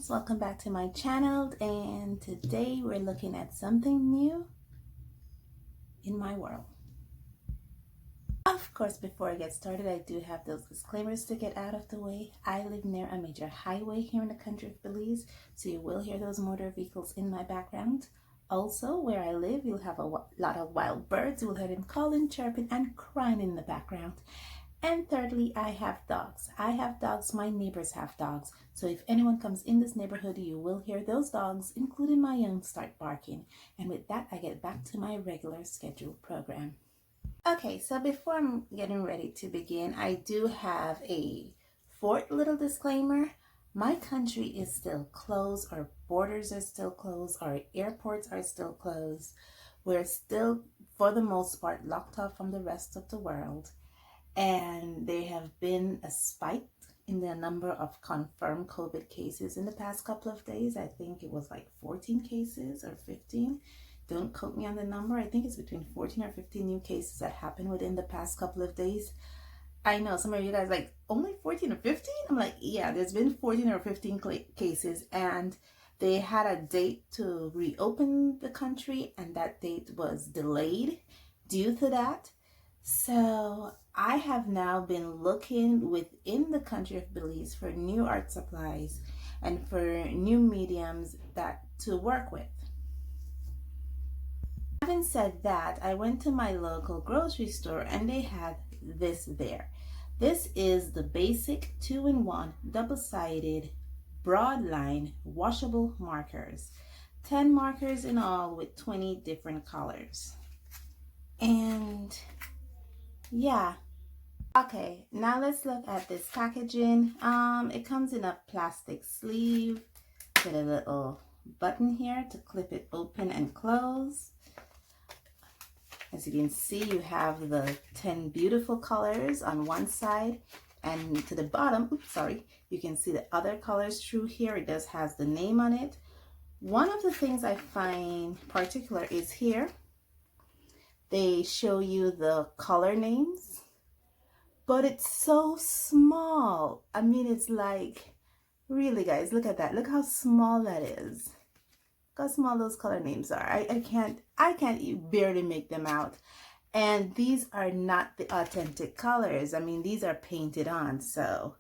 guys, welcome back to my channel, and today we're looking at something new in my world. Of course, before I get started, I do have those disclaimers to get out of the way. I live near a major highway here in the country of Belize, so you will hear those motor vehicles in my background. Also, where I live, you'll have a lot of wild birds. You'll hear them calling, chirping, and crying in the background. And thirdly, I have dogs. I have dogs, my neighbors have dogs. So if anyone comes in this neighborhood, you will hear those dogs, including my own, start barking. And with that, I get back to my regular scheduled program. Okay, so before I'm getting ready to begin, I do have a fourth little disclaimer. My country is still closed, our borders are still closed, our airports are still closed. We're still, for the most part, locked off from the rest of the world. And there have been a spike in the number of confirmed COVID cases in the past couple of days. I think it was like 14 cases or 15. Don't quote me on the number. I think it's between 14 or 15 new cases that happened within the past couple of days. I know some of you guys like, only 14 or 15? I'm like, yeah, there's been 14 or 15 cases, and they had a date to reopen the country, and that date was delayed due to that. So I have now been looking within the country of Belize for new art supplies and for new mediums to work with. Having said that, I went to my local grocery store and they had this there. This is the Bazic 2-in-1 double-sided broadline washable markers. 10 markers in all with 20 different colors. And yeah, okay, now let's look at this packaging. It comes in a plastic sleeve with a little button here to clip it open and close. As you can see, you have the 10 beautiful colors on one side, and to the bottom, you can see the other colors through here. It does has the name on it. One of the things I find particular is here. They show you the color names, but it's so small. I mean, it's like, really guys, look at that. Look how small that is. Look how small those color names are. I can't barely make them out. And these are not the authentic colors. I mean, these are painted on. So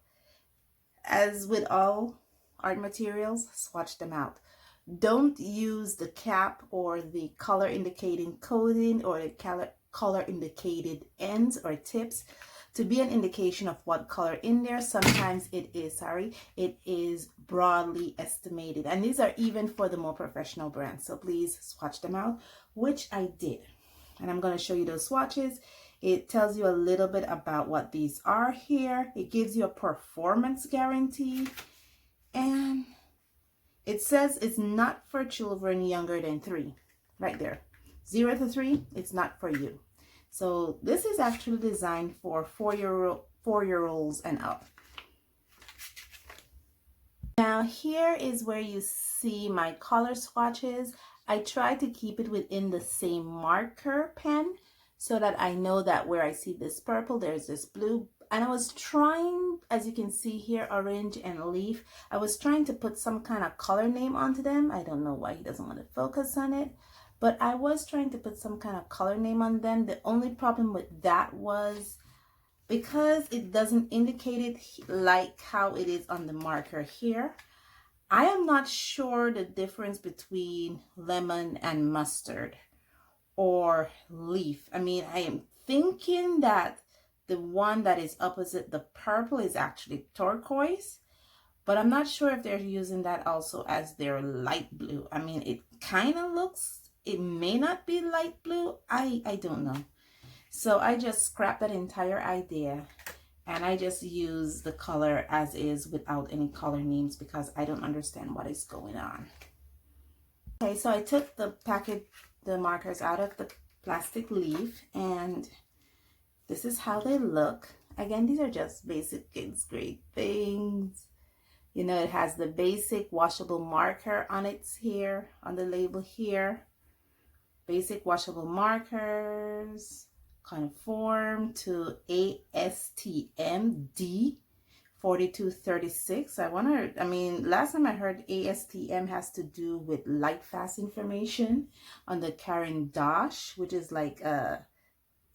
as with all art materials, swatch them out. Don't use the cap or the color indicating coating or the color indicated ends or tips to be an indication of what color in there. Sometimes it is broadly estimated, and these are even for the more professional brands. So please swatch them out, which I did, and I'm going to show you those swatches. It tells you a little bit about what these are here. It gives you a performance guarantee, and it says it's not for children younger than 3. Right there. 0 to 3, it's not for you. So this is actually designed for 4-year-olds and up. Now here is where you see my color swatches. I try to keep it within the same marker pen so that I know that where I see this purple, there's this blue. And I was trying, as you can see here, orange and leaf, I was trying to put some kind of color name onto them. I don't know why he doesn't want to focus on it, but I was trying to put some kind of color name on them. The only problem with that was because it doesn't indicate it like how it is on the marker here. I am not sure the difference between lemon and mustard or leaf. I mean, I am thinking that the one that is opposite the purple is actually turquoise, but I'm not sure if they're using that also as their light blue. I mean, it kind of looks, it may not be light blue. I don't know. So I just scrapped that entire idea and I just use the color as is without any color names because I don't understand what is going on. Okay, so I took the markers out of the plastic leaf, and this is how they look. Again, these are just basic kids grade things. You know, it has the basic washable marker on it here, on the label here. Basic washable markers, conform to ASTM D 4236. I wonder, I mean, last time I heard ASTM has to do with light fast information on the Karen Dosh, which is like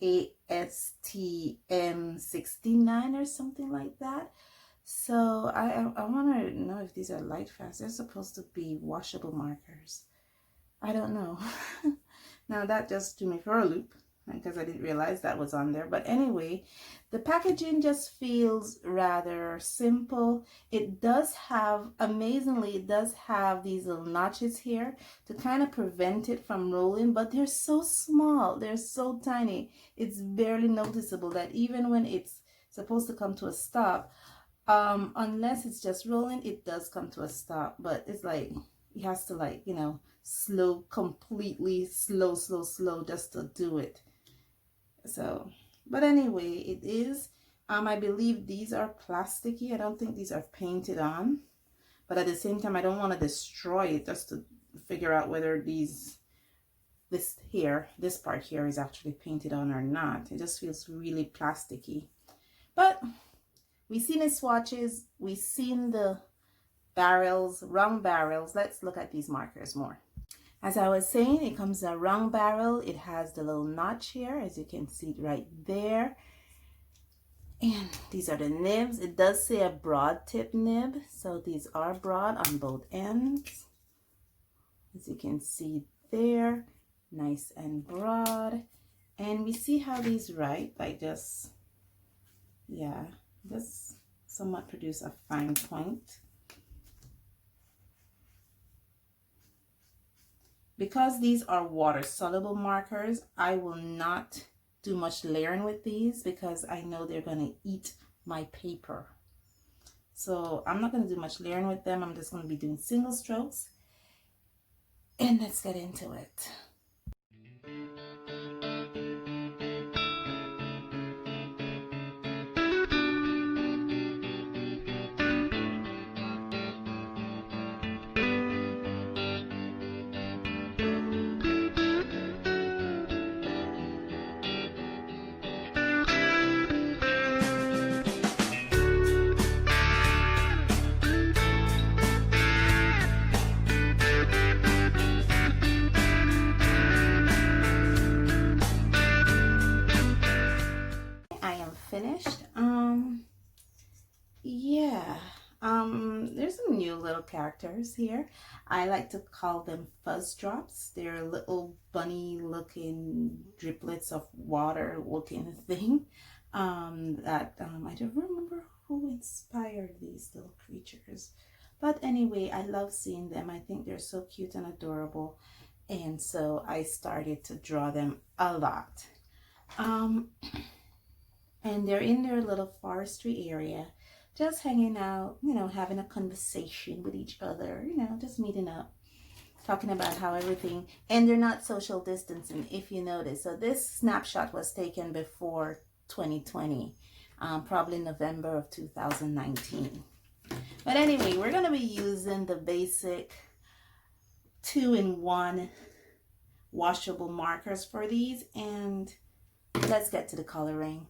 ASTM 69 or something like that. So I want to know if these are light fast. They're supposed to be washable markers. I don't know. Now that just threw me for a loop because I didn't realize that was on there. But anyway, the packaging just feels rather simple. It does have, amazingly, it does have these little notches here to kind of prevent it from rolling, but they're so small. They're so tiny. It's barely noticeable that even when it's supposed to come to a stop, unless it's just rolling, it does come to a stop. But it's like, it has to, like, you know, completely slow just to do it. So, but anyway, it is, I believe these are plasticky. I don't think these are painted on, but at the same time, I don't want to destroy it just to figure out whether this part here is actually painted on or not. It just feels really plasticky. But we've seen the swatches, we've seen the barrels, round barrels. Let's look at these markers more. As I was saying, it comes in a round barrel. It has the little notch here, as you can see right there. And these are the nibs. It does say a broad tip nib, so these are broad on both ends. As you can see there, nice and broad. And we see how these write, like just, yeah, just somewhat produce a fine point. Because these are water soluble markers, I will not do much layering with these because I know they're going to eat my paper. So I'm not going to do much layering with them. I'm just going to be doing single strokes. And let's get into it. Finished. Yeah, there's some new little characters here. I like to call them fuzz drops. They're little bunny looking driplets of water looking thing that I don't remember who inspired these little creatures, but anyway, I love seeing them. I think they're so cute and adorable, and so I started to draw them a lot. And they're in their little forestry area, just hanging out, you know, having a conversation with each other, you know, just meeting up, talking about how everything, and they're not social distancing, if you notice. So this snapshot was taken before 2020, probably November of 2019. But anyway, we're going to be using the basic 2-in-1 washable markers for these, and let's get to the coloring.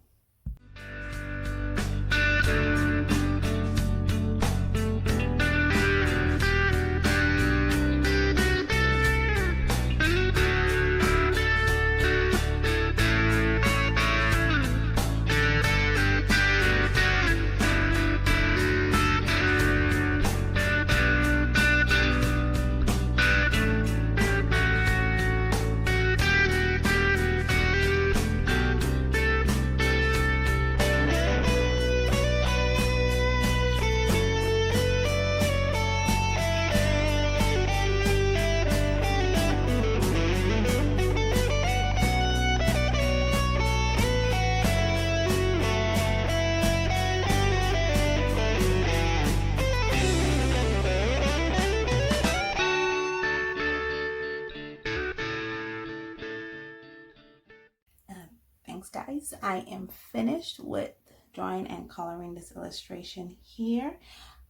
Thanks guys, I am finished with drawing and coloring this illustration here.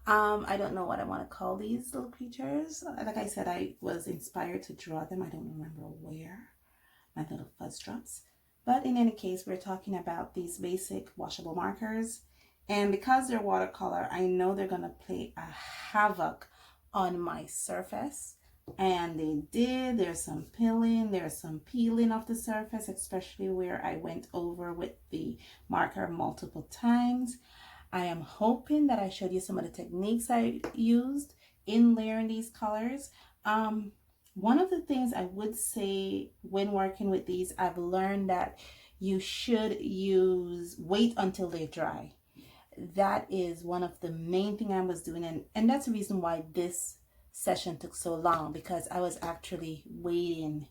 I don't know what I want to call these little creatures. Like I said, I was inspired to draw them. I don't remember where, my little fuzz drops. But in any case, we're talking about these basic washable markers, And because they're watercolor, I know they're gonna play a havoc on my surface. And they did. There's some peeling of the surface, especially where I went over with the marker multiple times. I am hoping that I showed you some of the techniques I used in layering these colors. One of the things I would say when working with these, I've learned that you should wait until they dry. That is one of the main thing I was doing, and that's the reason why this session took so long, because I was actually waiting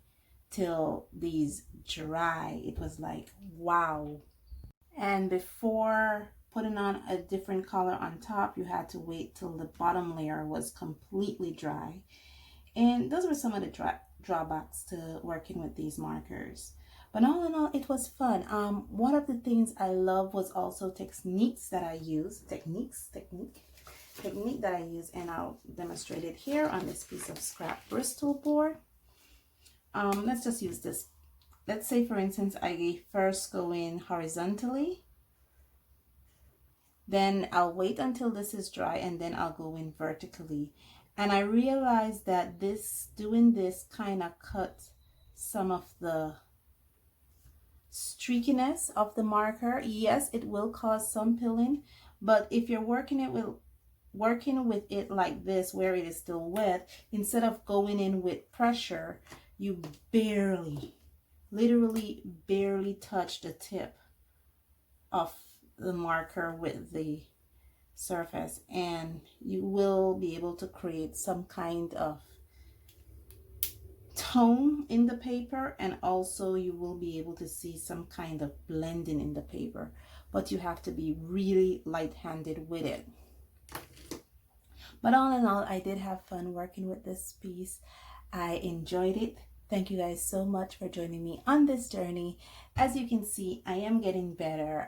till these dry. It was like, wow. And before putting on a different color on top, you had to wait till the bottom layer was completely dry. And those were some of the drawbacks to working with these markers. But all in all, it was fun. One of the things I love was also technique that I use, and I'll demonstrate it here on this piece of scrap Bristol board. Let's just use this. Let's say, for instance, I first go in horizontally. Then I'll wait until this is dry, and then I'll go in vertically. And I realized that doing this kind of cuts some of the streakiness of the marker. Yes, it will cause some pilling, but if you're working with it like this, where it is still wet, instead of going in with pressure, you literally barely touch the tip of the marker with the surface, and you will be able to create some kind of tone in the paper, and also you will be able to see some kind of blending in the paper, but you have to be really light-handed with it. But all in all, I did have fun working with this piece. I enjoyed it. Thank you guys so much for joining me on this journey. As you can see, I am getting better.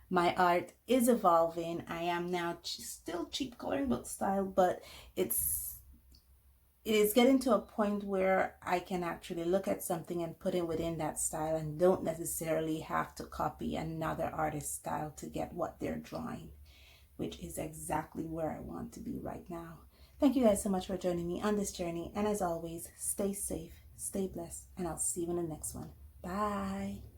My art is evolving. I am now still cheap coloring book style, but it is getting to a point where I can actually look at something and put it within that style, and don't necessarily have to copy another artist's style to get what they're drawing, which is exactly where I want to be right now. Thank you guys so much for joining me on this journey. And as always, stay safe, stay blessed, and I'll see you in the next one. Bye.